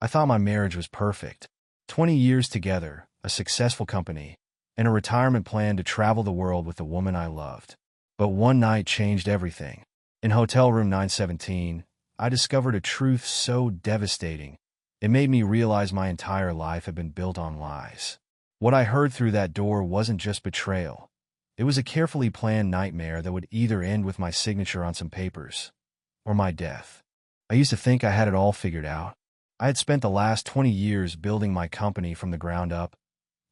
I thought my marriage was perfect. 20 years together, a successful company, and a retirement plan to travel the world with the woman I loved. But one night changed everything. In hotel room 917, I discovered a truth so devastating, it made me realize my entire life had been built on lies. What I heard through that door wasn't just betrayal. It was a carefully planned nightmare that would either end with my signature on some papers or my death. I used to think I had it all figured out. I had spent the last 20 years building my company from the ground up,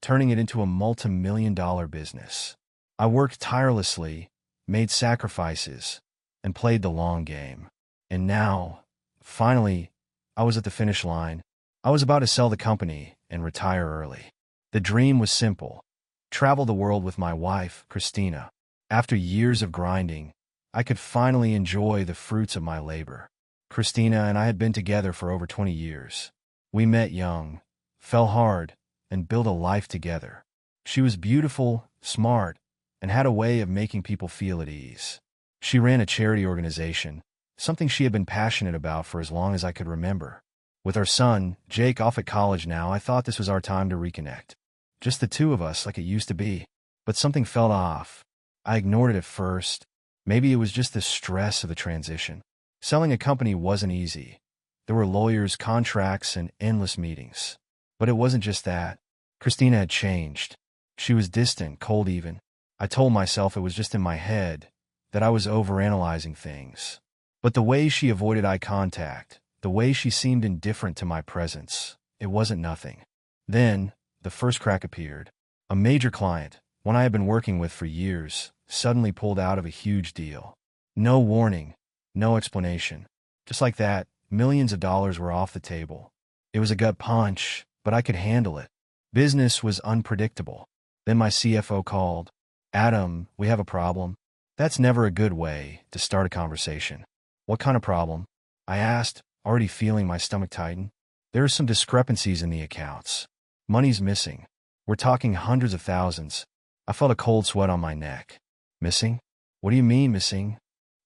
turning it into a multi-million-dollar business. I worked tirelessly, made sacrifices, and played the long game. And now, finally, I was at the finish line. I was about to sell the company and retire early. The dream was simple: travel the world with my wife, Christina. After years of grinding, I could finally enjoy the fruits of my labor. Christina and I had been together for over 20 years. We met young, fell hard, and built a life together. She was beautiful, smart, and had a way of making people feel at ease. She ran a charity organization, something she had been passionate about for as long as I could remember. With our son, Jake, off at college now, I thought this was our time to reconnect. Just the two of us like it used to be. But something felt off. I ignored it at first. Maybe it was just the stress of the transition. Selling a company wasn't easy. There were lawyers, contracts, and endless meetings. But it wasn't just that. Christina had changed. She was distant, cold even. I told myself it was just in my head, that I was overanalyzing things. But the way she avoided eye contact, the way she seemed indifferent to my presence, it wasn't nothing. Then, the first crack appeared. A major client, one I had been working with for years, suddenly pulled out of a huge deal. No warning, no explanation. Just like that, millions of dollars were off the table. It was a gut punch, but I could handle it. Business was unpredictable. Then my CFO called. "Adam, we have a problem." That's never a good way to start a conversation. "What kind of problem?" I asked, already feeling my stomach tighten. "There are some discrepancies in the accounts. Money's missing. We're talking hundreds of thousands." I felt a cold sweat on my neck. "Missing? What do you mean missing?"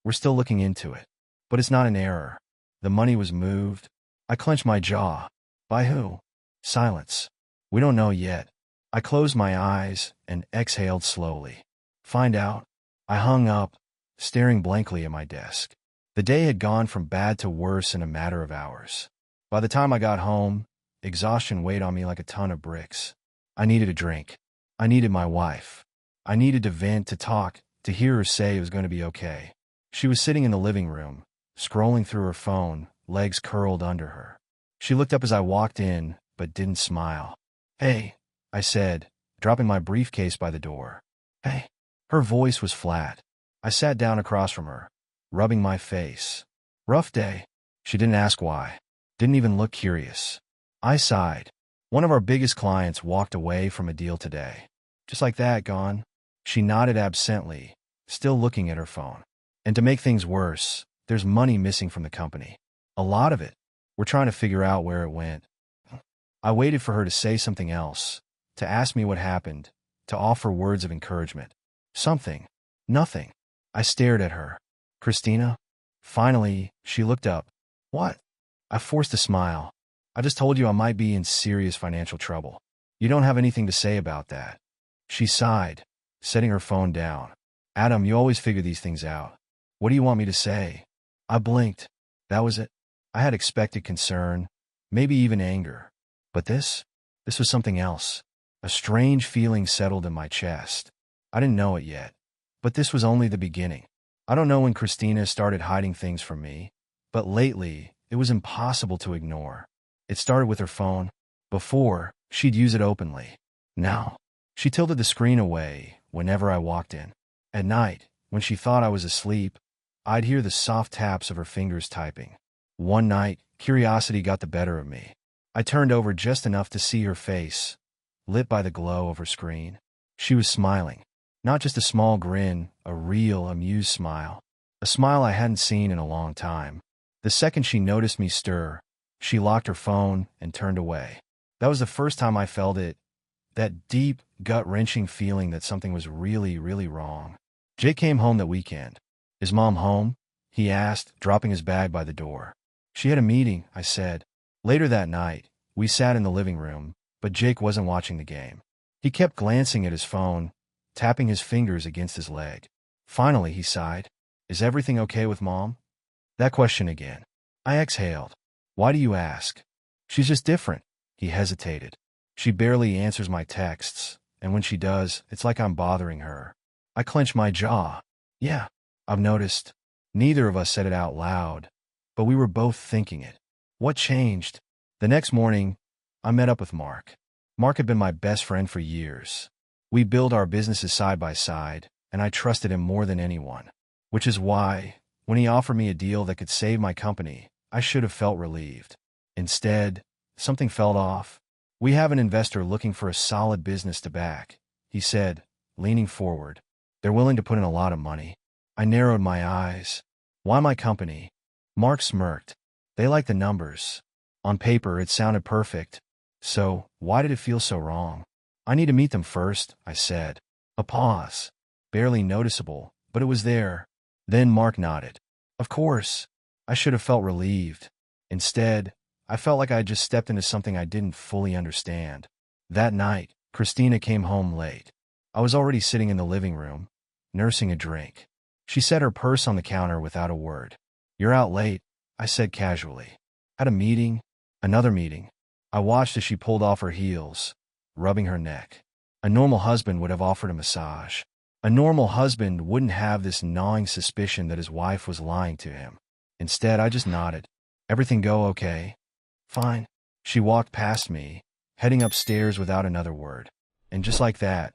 "We're still looking into it. But it's not an error. The money was moved." I clenched my jaw. "By who?" Silence. "We don't know yet." I closed my eyes and exhaled slowly. "Find out." I hung up, staring blankly at my desk. The day had gone from bad to worse in a matter of hours. By the time I got home, exhaustion weighed on me like a ton of bricks. I needed a drink. I needed my wife. I needed to vent, to talk, to hear her say it was going to be okay. She was sitting in the living room, scrolling through her phone, legs curled under her. She looked up as I walked in, but didn't smile. "Hey," I said, dropping my briefcase by the door. "Hey." Her voice was flat. I sat down across from her, rubbing my face. "Rough day." She didn't ask why. Didn't even look curious. I sighed. "One of our biggest clients walked away from a deal today." "Just like that, gone?" She nodded absently, still looking at her phone. "And to make things worse, there's money missing from the company. A lot of it. We're trying to figure out where it went." I waited for her to say something else, to ask me what happened, to offer words of encouragement. Something. Nothing. I stared at her. "Christina?" Finally, she looked up. "What?" I forced a smile. "I just told you I might be in serious financial trouble. You don't have anything to say about that." She sighed, setting her phone down. "Adam, you always figure these things out. What do you want me to say?" I blinked. That was it. I had expected concern, maybe even anger. But this was something else. A strange feeling settled in my chest. I didn't know it yet, but this was only the beginning. I don't know when Christina started hiding things from me, but lately, it was impossible to ignore. It started with her phone. Before, she'd use it openly. Now, she tilted the screen away whenever I walked in. At night, when she thought I was asleep, I'd hear the soft taps of her fingers typing. One night, curiosity got the better of me. I turned over just enough to see her face, lit by the glow of her screen. She was smiling. Not just a small grin, a real, amused smile. A smile I hadn't seen in a long time. The second she noticed me stir, she locked her phone and turned away. That was the first time I felt it, that deep, gut-wrenching feeling that something was really, really wrong. Jake came home that weekend. "Is Mom home?" he asked, dropping his bag by the door. "She had a meeting," I said. Later that night, we sat in the living room, but Jake wasn't watching the game. He kept glancing at his phone, tapping his fingers against his leg. Finally, he sighed. Is everything okay with Mom? That question again. I exhaled. Why do you ask? She's just different. He hesitated. She barely answers my texts, and when she does, it's like I'm bothering her. I clench my jaw. Yeah, I've noticed. Neither of us said it out loud, but we were both thinking it. What changed? The next morning, I met up with Mark. Mark had been my best friend for years. We built our businesses side by side, and I trusted him more than anyone. Which is why, when he offered me a deal that could save my company, I should have felt relieved. Instead, something felt off. We have an investor looking for a solid business to back, he said, leaning forward. They're willing to put in a lot of money. I narrowed my eyes. Why my company? Mark smirked. They like the numbers. On paper, it sounded perfect. So, why did it feel so wrong? I need to meet them first, I said. A pause. Barely noticeable, but it was there. Then Mark nodded. Of course. I should have felt relieved. Instead, I felt like I had just stepped into something I didn't fully understand. That night, Christina came home late. I was already sitting in the living room, nursing a drink. She set her purse on the counter without a word. You're out late, I said casually. Had a meeting? Another meeting. I watched as she pulled off her heels, rubbing her neck. A normal husband would have offered a massage. A normal husband wouldn't have this gnawing suspicion that his wife was lying to him. Instead, I just nodded. Everything go okay? Fine. She walked past me, heading upstairs without another word. And just like that,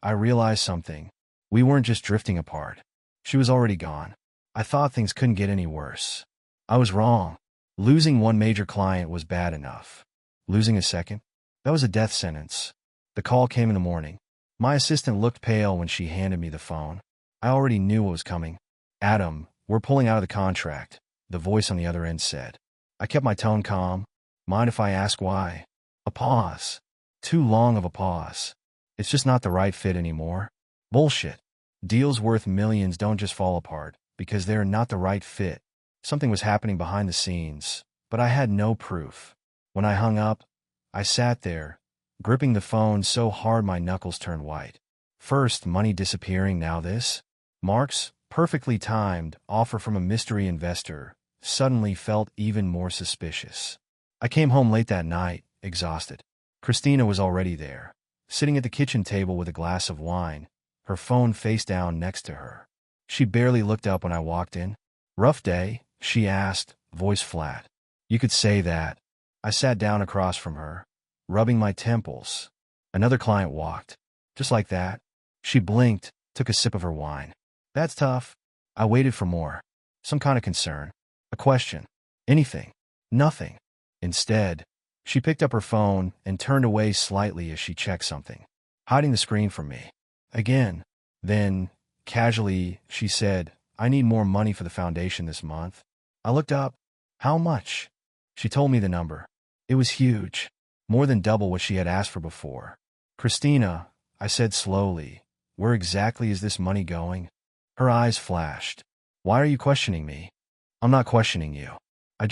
I realized something. We weren't just drifting apart. She was already gone. I thought things couldn't get any worse. I was wrong. Losing one major client was bad enough. Losing a second? That was a death sentence. The call came in the morning. My assistant looked pale when she handed me the phone. I already knew what was coming. Adam, we're pulling out of the contract, the voice on the other end said. I kept my tone calm. Mind if I ask why? A pause. Too long of a pause. It's just not the right fit anymore. Bullshit. Deals worth millions don't just fall apart because they're not the right fit. Something was happening behind the scenes, but I had no proof. When I hung up, I sat there, gripping the phone so hard my knuckles turned white. First, money disappearing, now this. Mark's perfectly timed offer from a mystery investor suddenly felt even more suspicious. I came home late that night, exhausted. Christina was already there, sitting at the kitchen table with a glass of wine, her phone face down next to her. She barely looked up when I walked in. Rough day? She asked, voice flat. You could say that. I sat down across from her, rubbing my temples. Another client walked. Just like that. She blinked, took a sip of her wine. That's tough. I waited for more. Some kind of concern. A question. Anything. Nothing. Instead, she picked up her phone and turned away slightly as she checked something, hiding the screen from me. Again. Then, casually, she said, I need more money for the foundation this month. I looked up. How much? She told me the number. It was huge. More than double what she had asked for before. Christina, I said slowly, where exactly is this money going? Her eyes flashed. Why are you questioning me? I'm not questioning you. I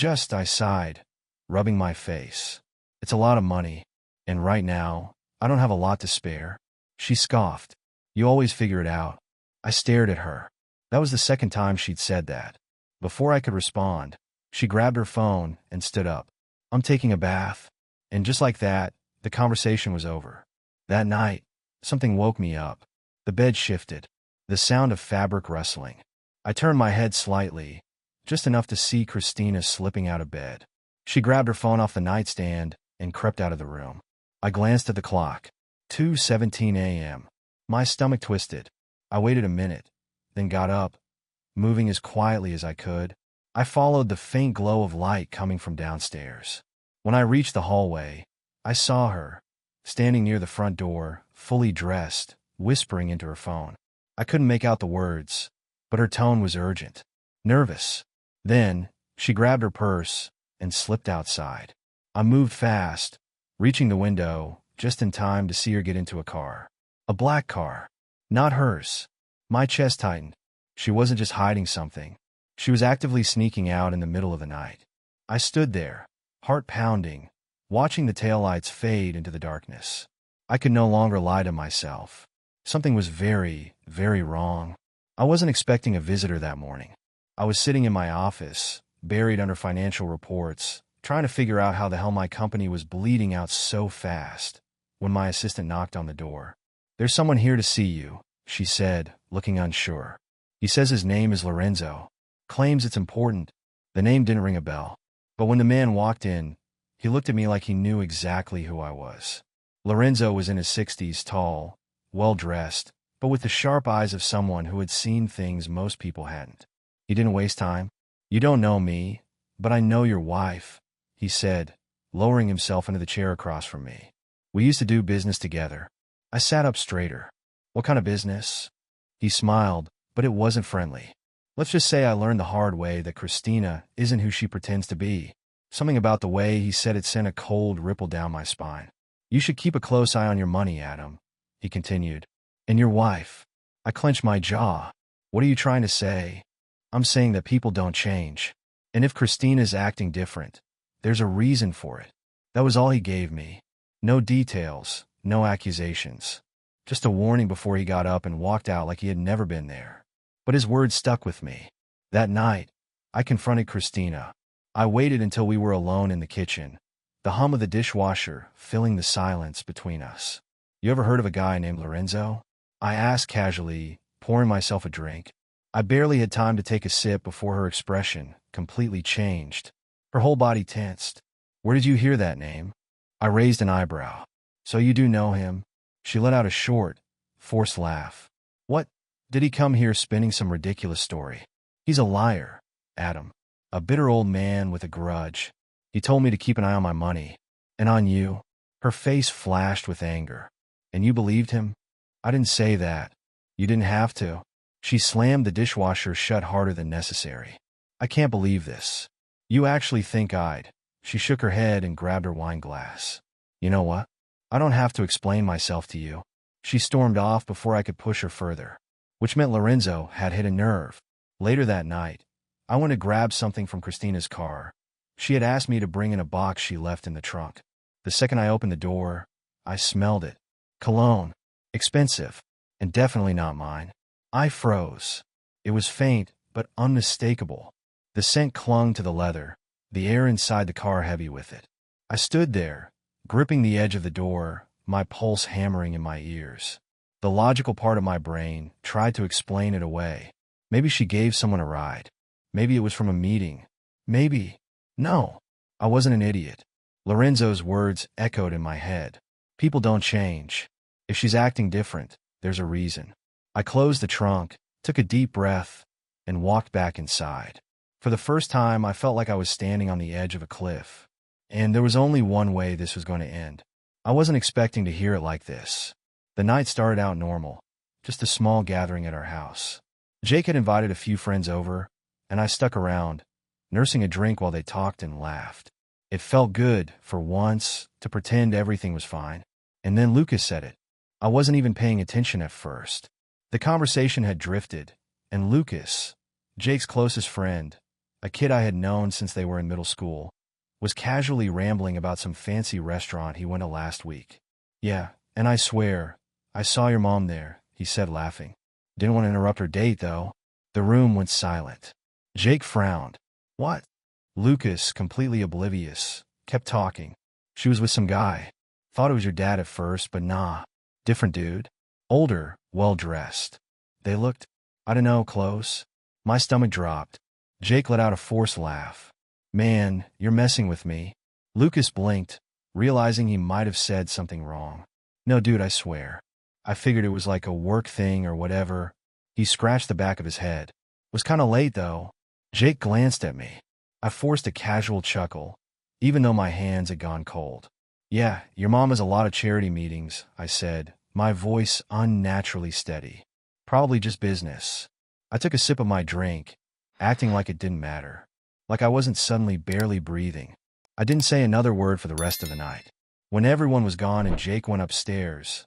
sighed, rubbing my face. It's a lot of money, and right now, I don't have a lot to spare. She scoffed. You always figure it out. I stared at her. That was the second time she'd said that. Before I could respond, she grabbed her phone and stood up. I'm taking a bath. And just like that, the conversation was over. That night, something woke me up. The bed shifted. The sound of fabric rustling. I turned my head slightly, just enough to see Christina slipping out of bed. She grabbed her phone off the nightstand and crept out of the room. I glanced at the clock. 2:17 a.m. My stomach twisted. I waited a minute, then got up, moving as quietly as I could. I followed the faint glow of light coming from downstairs. When I reached the hallway, I saw her, standing near the front door, fully dressed, whispering into her phone. I couldn't make out the words, but her tone was urgent, nervous. Then, she grabbed her purse and slipped outside. I moved fast, reaching the window just in time to see her get into a car. A black car. Not hers. My chest tightened. She wasn't just hiding something. She was actively sneaking out in the middle of the night. I stood there, heart pounding, watching the taillights fade into the darkness. I could no longer lie to myself. Something was very, very wrong. I wasn't expecting a visitor that morning. I was sitting in my office, buried under financial reports, trying to figure out how the hell my company was bleeding out so fast, when my assistant knocked on the door. "There's someone here to see you," she said, looking unsure. "He says his name is Lorenzo. Claims it's important." The name didn't ring a bell. But when the man walked in, he looked at me like he knew exactly who I was. Lorenzo was in his 60s, tall, well-dressed, but with the sharp eyes of someone who had seen things most people hadn't. He didn't waste time. "You don't know me, but I know your wife," he said, lowering himself into the chair across from me. "We used to do business together." I sat up straighter. "What kind of business?" He smiled, but it wasn't friendly. "Let's just say I learned the hard way that Christina isn't who she pretends to be." Something about the way he said it sent a cold ripple down my spine. "You should keep a close eye on your money, Adam," he continued. "And your wife." I clenched my jaw. "What are you trying to say?" "I'm saying that people don't change. And if Christina's acting different, there's a reason for it." That was all he gave me. No details, no accusations. Just a warning before he got up and walked out like he had never been there. But his words stuck with me. That night, I confronted Christina. I waited until we were alone in the kitchen, the hum of the dishwasher filling the silence between us. "You ever heard of a guy named Lorenzo?" I asked casually, pouring myself a drink. I barely had time to take a sip before her expression completely changed. Her whole body tensed. "Where did you hear that name?" I raised an eyebrow. "So you do know him?" She let out a short, forced laugh. "What? Did he come here spinning some ridiculous story?" "He's a liar, Adam. A bitter old man with a grudge. He told me to keep an eye on my money. And on you." Her face flashed with anger. "And you believed him?" "I didn't say that." "You didn't have to." She slammed the dishwasher shut harder than necessary. "I can't believe this. You actually think I'd..." She shook her head and grabbed her wine glass. "You know what? I don't have to explain myself to you." She stormed off before I could push her further, which meant Lorenzo had hit a nerve. Later that night, I went to grab something from Christina's car. She had asked me to bring in a box she left in the trunk. The second I opened the door, I smelled it. Cologne. Expensive. And definitely not mine. I froze. It was faint, but unmistakable. The scent clung to the leather, the air inside the car heavy with it. I stood there, gripping the edge of the door, my pulse hammering in my ears. The logical part of my brain tried to explain it away. Maybe she gave someone a ride. Maybe it was from a meeting. Maybe. No, I wasn't an idiot. Lorenzo's words echoed in my head. People don't change. If she's acting different, there's a reason. I closed the trunk, took a deep breath, and walked back inside. For the first time, I felt like I was standing on the edge of a cliff. And there was only one way this was going to end. I wasn't expecting to hear it like this. The night started out normal, just a small gathering at our house. Jake had invited a few friends over, and I stuck around, nursing a drink while they talked and laughed. It felt good, for once, to pretend everything was fine. And then Lucas said it. I wasn't even paying attention at first. The conversation had drifted, and Lucas, Jake's closest friend, a kid I had known since they were in middle school, was casually rambling about some fancy restaurant he went to last week. "Yeah, and I swear, I saw your mom there," he said, laughing. "Didn't want to interrupt her date, though." The room went silent. Jake frowned. "What?" Lucas, completely oblivious, kept talking. "She was with some guy. Thought it was your dad at first, but nah. Different dude. Older, well-dressed. They looked, I don't know, close." My stomach dropped. Jake let out a forced laugh. "Man, you're messing with me." Lucas blinked, realizing he might have said something wrong. "No, dude, I swear. I figured it was like a work thing or whatever." He scratched the back of his head. "Was kinda late, though." Jake glanced at me. I forced a casual chuckle, even though my hands had gone cold. "Yeah, your mom has a lot of charity meetings," I said, my voice unnaturally steady. "Probably just business." I took a sip of my drink, acting like it didn't matter, like I wasn't suddenly barely breathing. I didn't say another word for the rest of the night. When everyone was gone and Jake went upstairs,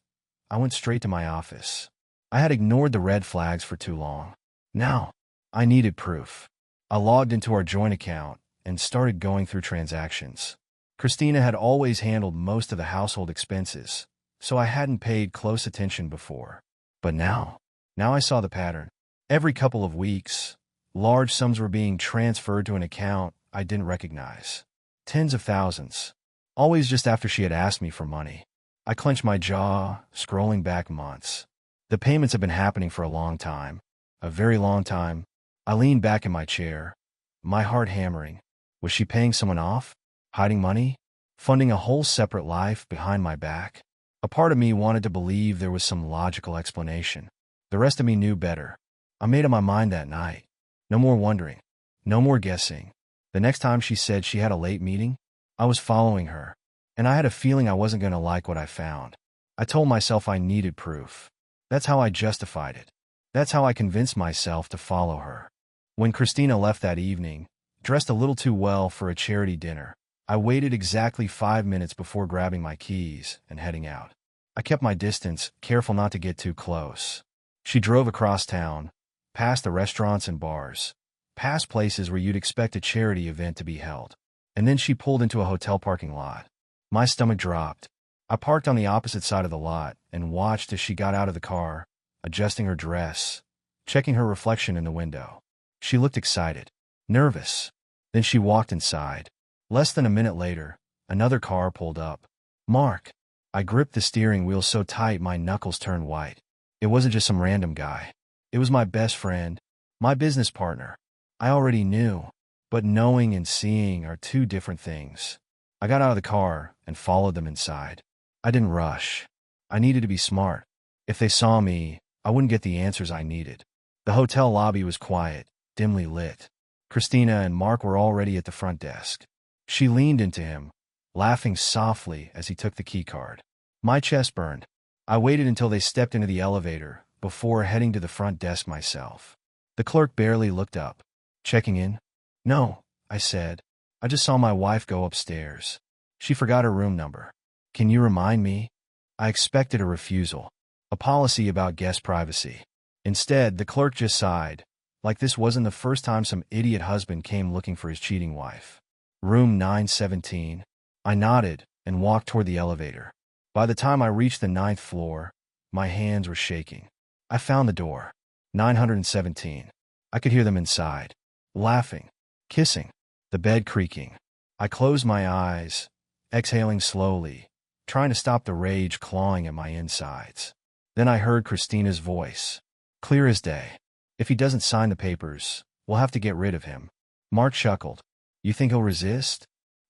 I went straight to my office. I had ignored the red flags for too long. Now, I needed proof. I logged into our joint account and started going through transactions. Christina had always handled most of the household expenses, so I hadn't paid close attention before. But now I saw the pattern. Every couple of weeks, large sums were being transferred to an account I didn't recognize. Tens of thousands. Always just after she had asked me for money. I clenched my jaw, scrolling back months. The payments had been happening for a long time. A very long time. I leaned back in my chair, my heart hammering. Was she paying someone off? Hiding money? Funding a whole separate life behind my back? A part of me wanted to believe there was some logical explanation. The rest of me knew better. I made up my mind that night. No more wondering. No more guessing. The next time she said she had a late meeting, I was following her, and I had a feeling I wasn't going to like what I found. I told myself I needed proof. That's how I justified it. That's how I convinced myself to follow her. When Christina left that evening, dressed a little too well for a charity dinner, I waited exactly 5 minutes before grabbing my keys and heading out. I kept my distance, careful not to get too close. She drove across town, past the restaurants and bars, past places where you'd expect a charity event to be held. And then she pulled into a hotel parking lot. My stomach dropped. I parked on the opposite side of the lot and watched as she got out of the car, adjusting her dress, checking her reflection in the window. She looked excited, nervous. Then she walked inside. Less than a minute later, another car pulled up. Mark. I gripped the steering wheel so tight my knuckles turned white. It wasn't just some random guy. It was my best friend, my business partner. I already knew, but knowing and seeing are two different things. I got out of the car and followed them inside. I didn't rush. I needed to be smart. If they saw me, I wouldn't get the answers I needed. The hotel lobby was quiet, dimly lit. Christina and Mark were already at the front desk. She leaned into him, laughing softly as he took the keycard. My chest burned. I waited until they stepped into the elevator before heading to the front desk myself. The clerk barely looked up. Checking in? No, I said. I just saw my wife go upstairs. She forgot her room number. Can you remind me? I expected a refusal, a policy about guest privacy. Instead, the clerk just sighed, like this wasn't the first time some idiot husband came looking for his cheating wife. Room 917. I nodded and walked toward the elevator. By the time I reached the 9th floor, my hands were shaking. I found the door. 917. I could hear them inside, laughing, kissing, the bed creaking. I closed my eyes, exhaling slowly, trying to stop the rage clawing at my insides. Then I heard Christina's voice, clear as day. If he doesn't sign the papers, we'll have to get rid of him. Mark chuckled. You think he'll resist?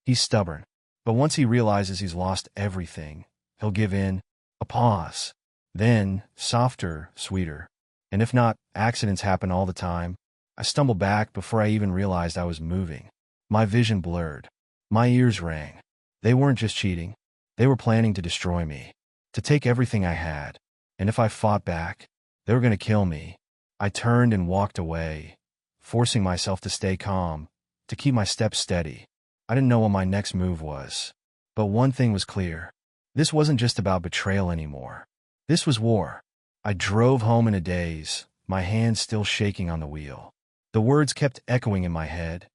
He's stubborn. But once he realizes he's lost everything, he'll give in. A pause. Then, softer, sweeter. And if not, accidents happen all the time. I stumbled back before I even realized I was moving. My vision blurred. My ears rang. They weren't just cheating. They were planning to destroy me, to take everything I had. And if I fought back, they were going to kill me. I turned and walked away, forcing myself to stay calm, to keep my steps steady. I didn't know what my next move was. But one thing was clear. This wasn't just about betrayal anymore. This was war. I drove home in a daze, my hands still shaking on the wheel. The words kept echoing in my head.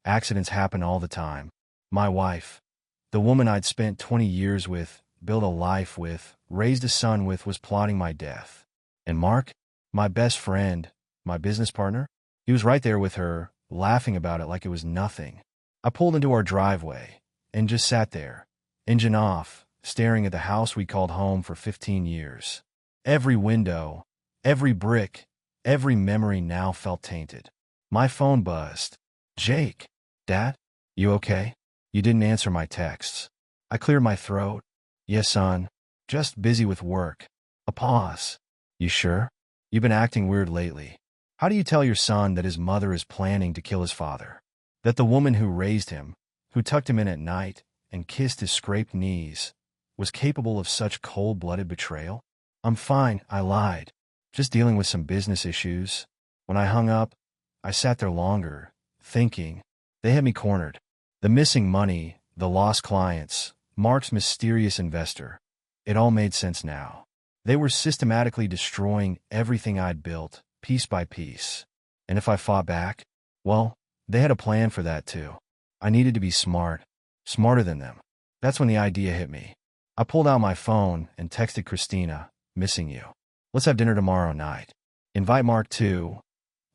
Accidents happen all the time. My wife, the woman I'd spent 20 years with, built a life with, raised a son with, was plotting my death. And Mark, my best friend, my business partner, he was right there with her, laughing about it like it was nothing. I pulled into our driveway and just sat there, engine off, staring at the house we called home for 15 years. Every window, every brick, every memory now felt tainted. My phone buzzed. Jake, Dad, you okay? You didn't answer my texts. I cleared my throat. Yes, son. Just busy with work. A pause. You sure? You've been acting weird lately. How do you tell your son that his mother is planning to kill his father? That the woman who raised him, who tucked him in at night and kissed his scraped knees, was capable of such cold-blooded betrayal? I'm fine, I lied. Just dealing with some business issues. When I hung up, I sat there longer, thinking. They had me cornered. The missing money, the lost clients, Mark's mysterious investor. It all made sense now. They were systematically destroying everything I'd built, piece by piece. And if I fought back, well, they had a plan for that too. I needed to be smart, Smarter than them. That's when the idea hit me. I pulled out my phone and texted Christina, "Missing you. Let's have dinner tomorrow night. Invite Mark too.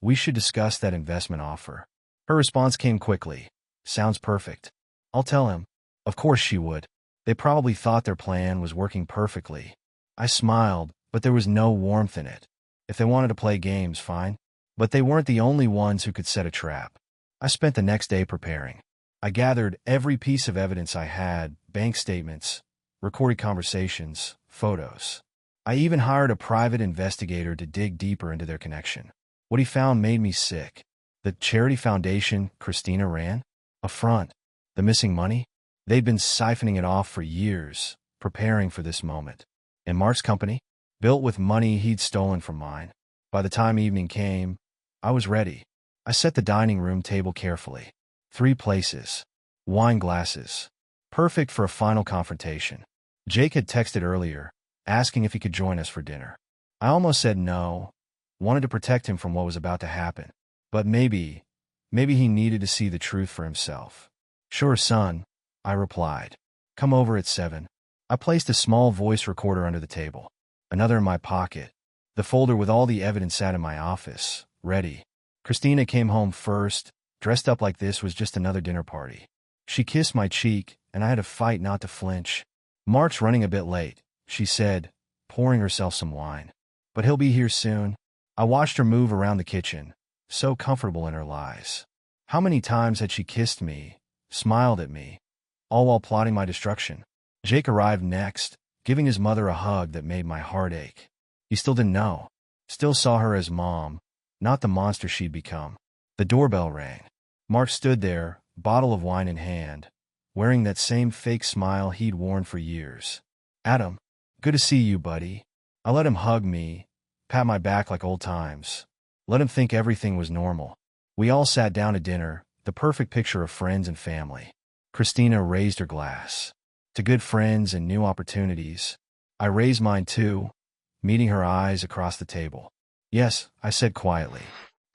We should discuss that investment offer." Her response came quickly. "Sounds perfect. I'll tell him." Of course she would. They probably thought their plan was working perfectly. I smiled, but there was no warmth in it. If they wanted to play games, fine. But they weren't the only ones who could set a trap. I spent the next day preparing. I gathered every piece of evidence I had: bank statements, recorded conversations, photos. I even hired a private investigator to dig deeper into their connection. What he found made me sick. The charity foundation Christina ran? A front. The missing money? They'd been siphoning it off for years, preparing for this moment. And Mark's company? Built with money he'd stolen from mine. By the time evening came, I was ready. I set the dining room table carefully. 3 places. Wine glasses. Perfect for a final confrontation. Jake had texted earlier, asking if he could join us for dinner. I almost said no, wanted to protect him from what was about to happen. But maybe he needed to see the truth for himself. "Sure, son," I replied. "Come over at 7. I placed a small voice recorder under the table. Another in my pocket. The folder with all the evidence sat in my office, ready. Christina came home first, dressed up like this was just another dinner party. She kissed my cheek, and I had to fight not to flinch. "Mark's running a bit late," she said, pouring herself some wine. "But he'll be here soon." I watched her move around the kitchen, so comfortable in her lies. How many times had she kissed me, smiled at me, all while plotting my destruction? Jake arrived next, giving his mother a hug that made my heart ache. He still didn't know. Still saw her as mom, not the monster she'd become. The doorbell rang. Mark stood there, bottle of wine in hand, wearing that same fake smile he'd worn for years. "Adam, good to see you, buddy." I let him hug me, pat my back like old times. Let him think everything was normal. We all sat down to dinner, the perfect picture of friends and family. Christina raised her glass. "To good friends and new opportunities." I raised mine too, meeting her eyes across the table. "Yes," I said quietly.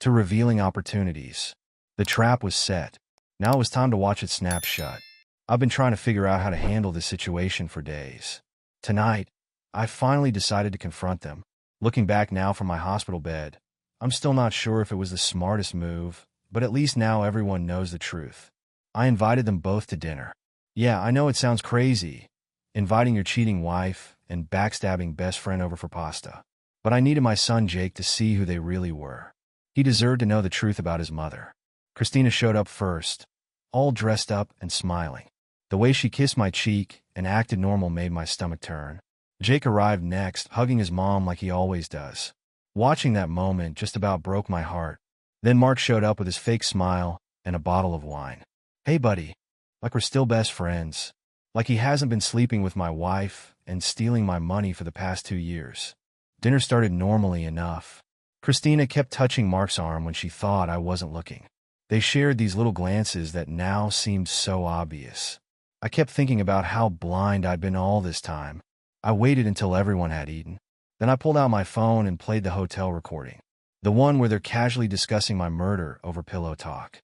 "To revealing opportunities." The trap was set. Now it was time to watch it snap shut. I've been trying to figure out how to handle this situation for days. Tonight, I finally decided to confront them. Looking back now from my hospital bed, I'm still not sure if it was the smartest move, but at least now everyone knows the truth. I invited them both to dinner. Yeah, I know it sounds crazy, inviting your cheating wife and backstabbing best friend over for pasta. But I needed my son Jake to see who they really were. He deserved to know the truth about his mother. Christina showed up first, all dressed up and smiling. The way she kissed my cheek and acted normal made my stomach turn. Jake arrived next, hugging his mom like he always does. Watching that moment just about broke my heart. Then Mark showed up with his fake smile and a bottle of wine. "Hey, buddy." Like we're still best friends. Like he hasn't been sleeping with my wife and stealing my money for the past 2 years. Dinner started normally enough. Christina kept touching Mark's arm when she thought I wasn't looking. They shared these little glances that now seemed so obvious. I kept thinking about how blind I'd been all this time. I waited until everyone had eaten. Then I pulled out my phone and played the hotel recording. The one where they're casually discussing my murder over pillow talk.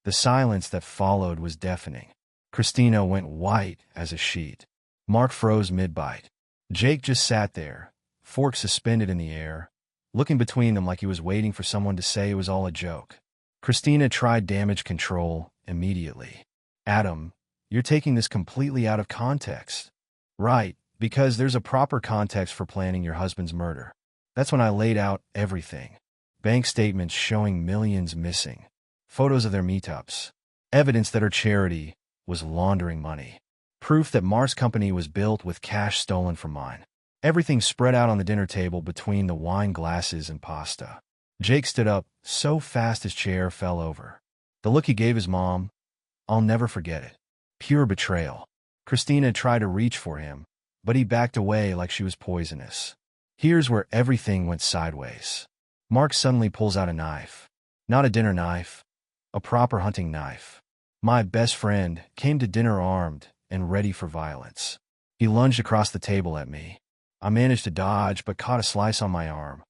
The silence that followed was deafening. Christina went white as a sheet. Mark froze mid-bite. Jake just sat there, fork suspended in the air, looking between them like he was waiting for someone to say it was all a joke. Christina tried damage control immediately. "Adam, you're taking this completely out of context." "Right, because there's a proper context for planning your husband's murder." That's when I laid out everything. Bank statements showing millions missing. Photos of their meetups. Evidence that her charity was laundering money. Proof that Mark's company was built with cash stolen from mine. Everything spread out on the dinner table between the wine glasses and pasta. Jake stood up so fast his chair fell over. The look he gave his mom, I'll never forget it. Pure betrayal. Christina tried to reach for him, but he backed away like she was poisonous. Here's where everything went sideways. Mark suddenly pulls out a knife. Not a dinner knife, a proper hunting knife. My best friend came to dinner armed and ready for violence. He lunged across the table at me. I managed to dodge but caught a slice on my arm.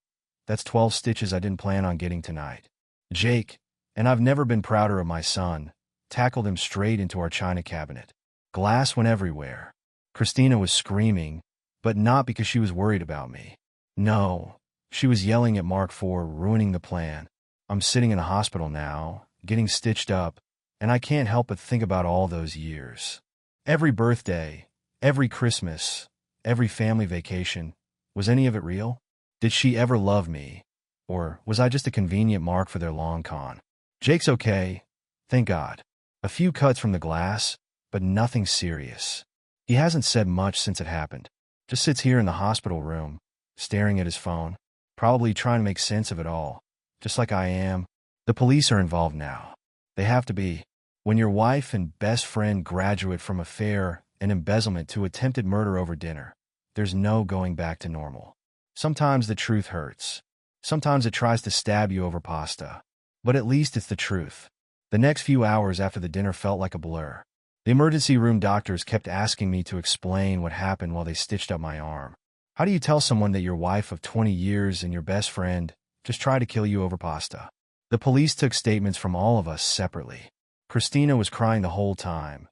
That's 12 stitches I didn't plan on getting tonight. Jake, and I've never been prouder of my son, tackled him straight into our china cabinet. Glass went everywhere. Christina was screaming, but not because she was worried about me. No, she was yelling at Mark for ruining the plan. I'm sitting in a hospital now, getting stitched up, and I can't help but think about all those years. Every birthday, every Christmas, every family vacation, was any of it real? Did she ever love me? Or was I just a convenient mark for their long con? Jake's okay, thank God. A few cuts from the glass, but nothing serious. He hasn't said much since it happened. Just sits here in the hospital room, staring at his phone, probably trying to make sense of it all, just like I am. The police are involved now. They have to be. When your wife and best friend graduate from affair and embezzlement to attempted murder over dinner, there's no going back to normal. Sometimes the truth hurts. Sometimes it tries to stab you over pasta. But at least it's the truth. The next few hours after the dinner felt like a blur. The emergency room doctors kept asking me to explain what happened while they stitched up my arm. How do you tell someone that your wife of 20 years and your best friend just tried to kill you over pasta? The police took statements from all of us separately. Christina was crying the whole time,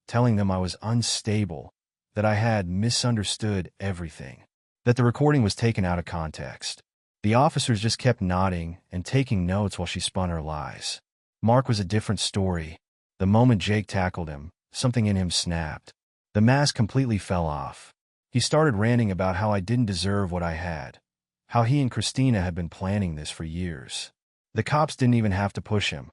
telling them I was unstable, that I had misunderstood everything, that the recording was taken out of context. The officers just kept nodding and taking notes while she spun her lies. Mark was a different story. The moment Jake tackled him, something in him snapped. The mask completely fell off. He started ranting about how I didn't deserve what I had, how he and Christina had been planning this for years. The cops didn't even have to push him.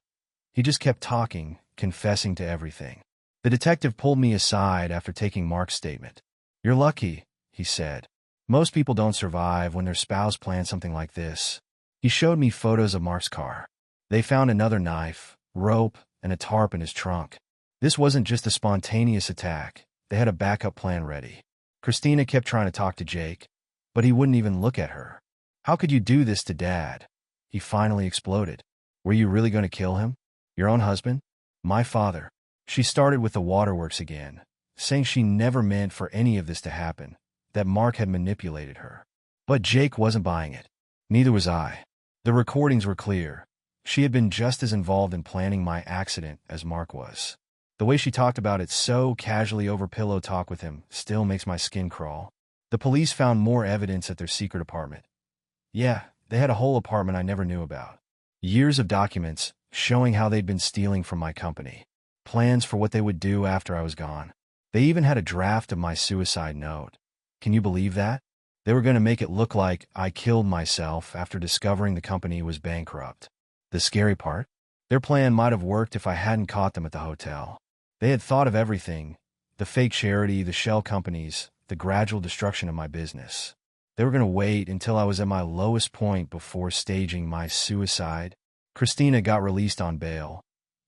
He just kept talking, confessing to everything. The detective pulled me aside after taking Mark's statement. "You're lucky," he said. "Most people don't survive when their spouse plans something like this." He showed me photos of Mark's car. They found another knife, rope, and a tarp in his trunk. This wasn't just a spontaneous attack. They had a backup plan ready. Christina kept trying to talk to Jake, but he wouldn't even look at her. "How could you do this to Dad?" He finally exploded. "Were you really going to kill him? Your own husband? My father?" She started with the waterworks again, saying she never meant for any of this to happen, that Mark had manipulated her. But Jake wasn't buying it. Neither was I. The recordings were clear. She had been just as involved in planning my accident as Mark was. The way she talked about it so casually over pillow talk with him still makes my skin crawl. The police found more evidence at their secret apartment. Yeah, they had a whole apartment I never knew about. Years of documents showing how they'd been stealing from my company. Plans for what they would do after I was gone. They even had a draft of my suicide note. Can you believe that? They were going to make it look like I killed myself after discovering the company was bankrupt. The scary part? Their plan might have worked if I hadn't caught them at the hotel. They had thought of everything, the fake charity, the shell companies, the gradual destruction of my business. They were going to wait until I was at my lowest point before staging my suicide. Christina got released on bail.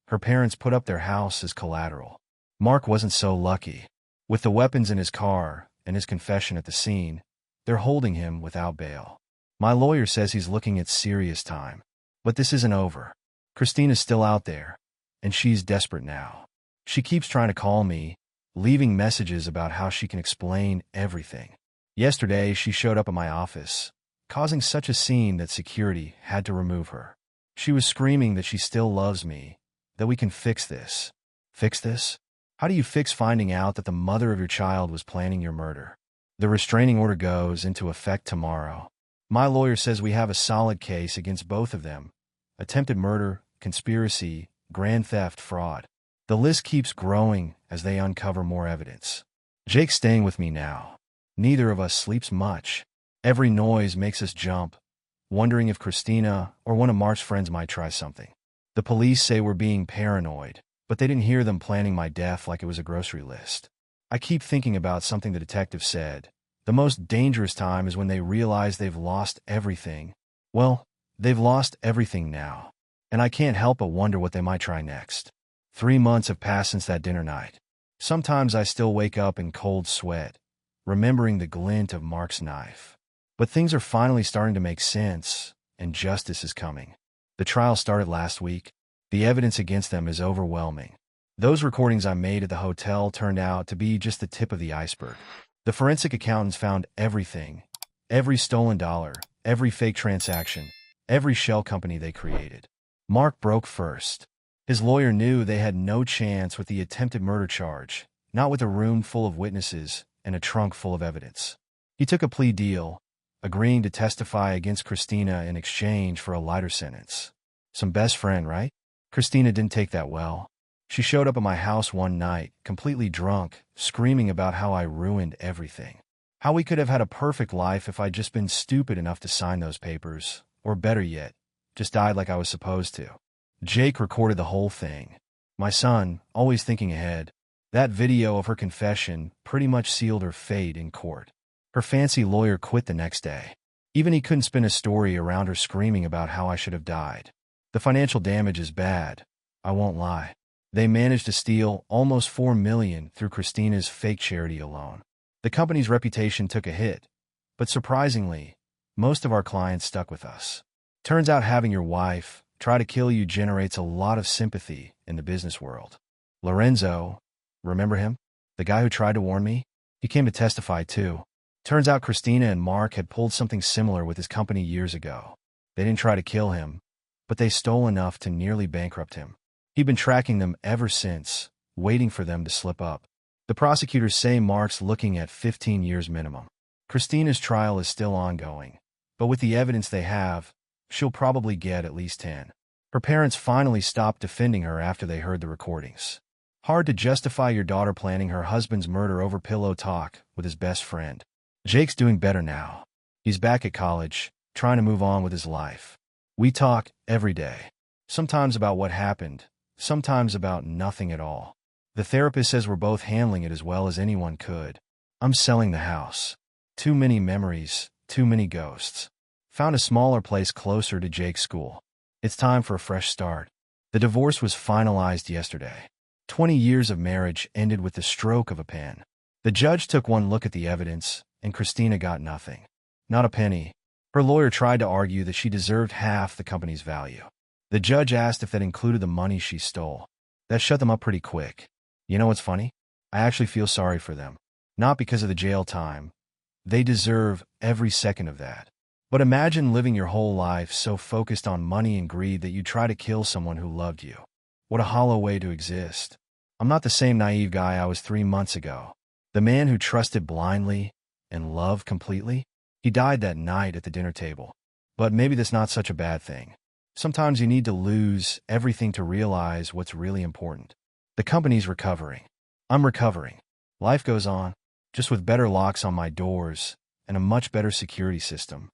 Her parents put up their house as collateral. Mark wasn't so lucky. With the weapons in his car and his confession at the scene, they're holding him without bail. My lawyer says he's looking at serious time. But this isn't over. Christina's still out there, and she's desperate now. She keeps trying to call me, leaving messages about how she can explain everything. Yesterday, she showed up at my office, causing such a scene that security had to remove her. She was screaming that she still loves me, that we can fix this. Fix this? How do you fix finding out that the mother of your child was planning your murder? The restraining order goes into effect tomorrow. My lawyer says we have a solid case against both of them. Attempted murder, conspiracy, grand theft, fraud. The list keeps growing as they uncover more evidence. Jake's staying with me now. Neither of us sleeps much. Every noise makes us jump, wondering if Christina or one of Mark's friends might try something. The police say we're being paranoid, but they didn't hear them planning my death like it was a grocery list. I keep thinking about something the detective said. The most dangerous time is when they realize they've lost everything. Well, they've lost everything now, and I can't help but wonder what they might try next. 3 months have passed since that dinner night. Sometimes I still wake up in cold sweat, remembering the glint of Mark's knife. But things are finally starting to make sense, and justice is coming. The trial started last week. The evidence against them is overwhelming. Those recordings I made at the hotel turned out to be just the tip of the iceberg. The forensic accountants found everything. Every stolen dollar, every fake transaction, every shell company they created. Mark broke first. His lawyer knew they had no chance with the attempted murder charge, not with a room full of witnesses and a trunk full of evidence. He took a plea deal, agreeing to testify against Christina in exchange for a lighter sentence. Some best friend, right? Christina didn't take that well. She showed up at my house one night, completely drunk, screaming about how I ruined everything. How we could have had a perfect life if I'd just been stupid enough to sign those papers, or better yet, just died like I was supposed to. Jake recorded the whole thing. My son, always thinking ahead. That video of her confession pretty much sealed her fate in court. Her fancy lawyer quit the next day. Even he couldn't spin a story around her screaming about how I should have died. The financial damage is bad, I won't lie. They managed to steal almost $4 million through Christina's fake charity alone. The company's reputation took a hit, but surprisingly, most of our clients stuck with us. Turns out having your wife try to kill you generates a lot of sympathy in the business world. Lorenzo, remember him? The guy who tried to warn me? He came to testify too. Turns out Christina and Mark had pulled something similar with his company years ago. They didn't try to kill him, but they stole enough to nearly bankrupt him. He'd been tracking them ever since, waiting for them to slip up. The prosecutors say Mark's looking at 15 years minimum. Christina's trial is still ongoing, but with the evidence they have, she'll probably get at least 10. Her parents finally stopped defending her after they heard the recordings. Hard to justify your daughter planning her husband's murder over pillow talk with his best friend. Jake's doing better now. He's back at college, trying to move on with his life. We talk every day. Sometimes about what happened, sometimes about nothing at all. The therapist says we're both handling it as well as anyone could. I'm selling the house. Too many memories, too many ghosts. Found a smaller place closer to Jake's school. It's time for a fresh start. The divorce was finalized yesterday. 20 years of marriage ended with the stroke of a pen. The judge took one look at the evidence, and Christina got nothing. Not a penny. Her lawyer tried to argue that she deserved half the company's value. The judge asked if that included the money she stole. That shut them up pretty quick. You know what's funny? I actually feel sorry for them. Not because of the jail time. They deserve every second of that. But imagine living your whole life so focused on money and greed that you try to kill someone who loved you. What a hollow way to exist. I'm not the same naive guy I was 3 months ago. The man who trusted blindly and loved completely? He died that night at the dinner table. But maybe that's not such a bad thing. Sometimes you need to lose everything to realize what's really important. The company's recovering. I'm recovering. Life goes on, just with better locks on my doors and a much better security system.